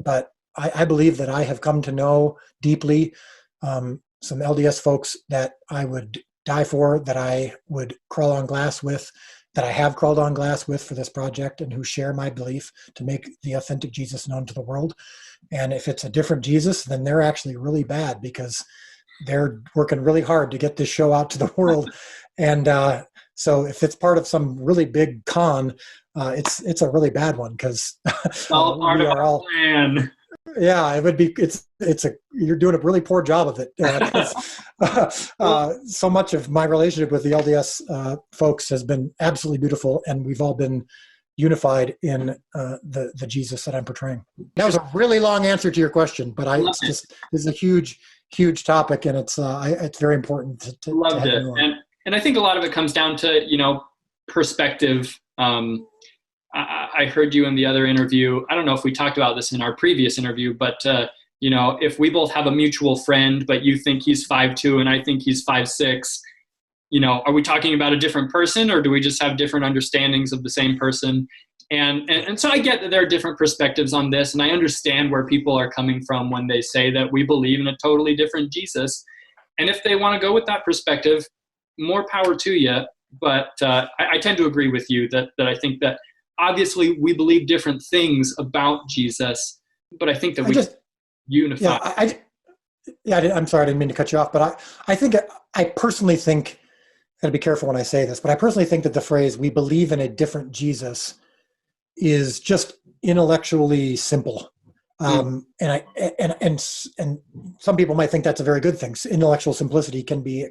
but I believe that I have come to know deeply some LDS folks that I would die for, that I would crawl on glass with, that I have crawled on glass with for this project, and who share my belief to make the authentic Jesus known to the world. And if it's a different Jesus, then they're actually really bad, because they're working really hard to get this show out to the world. And so if it's part of some really big con, it's a really bad one, because All part we of are our all, plan. yeah, it would be, you're doing a really poor job of it. 'Cause, so much of my relationship with the LDS folks has been absolutely beautiful, and we've all been unified in the Jesus that I'm portraying. That was a really long answer to your question, but this is a huge topic, and it's very important to Loved have it. you on. And I think a lot of it comes down to, perspective. I heard you in the other interview. I don't know if we talked about this in our previous interview, but if we both have a mutual friend, but you think he's 5'2" and I think he's 5'6", are we talking about a different person, or do we just have different understandings of the same person? And so I get that there are different perspectives on this, and I understand where people are coming from when they say that we believe in a totally different Jesus. And if they want to go with that perspective, more power to you. But I tend to agree with you that I think that obviously we believe different things about Jesus, but I think that we unify. I'm sorry, I didn't mean to cut you off, but I personally think, I gotta be careful when I say this, but I personally think that the phrase "we believe in a different Jesus" is just intellectually simple. And some people might think that's a very good thing. Intellectual simplicity can be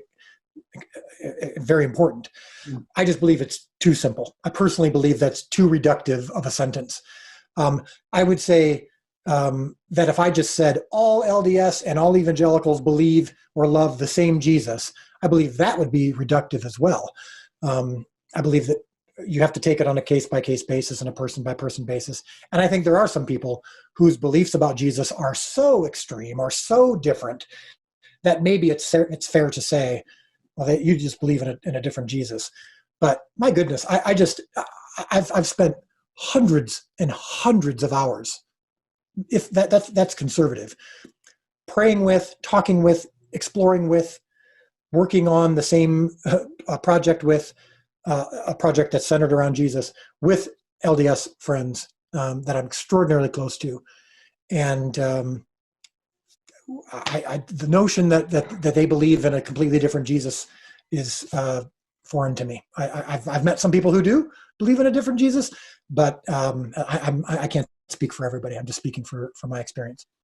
very important. I just believe it's too simple. I personally believe that's too reductive of a sentence. I would say that if I just said all LDS and all evangelicals believe or love the same Jesus, I believe that would be reductive as well. I believe that you have to take it on a case-by-case basis and a person-by-person basis. And I think there are some people whose beliefs about Jesus are so extreme or so different that maybe it's fair to say, well, you just believe in a different Jesus. But my goodness, I've spent hundreds and hundreds of hours, if that's conservative, praying with, talking with, exploring with, working on the same project with, a project that's centered around Jesus, with LDS friends that I'm extraordinarily close to. And the notion that they believe in a completely different Jesus is foreign to me. I've met some people who do believe in a different Jesus, but I can't speak for everybody. I'm just speaking for my experience.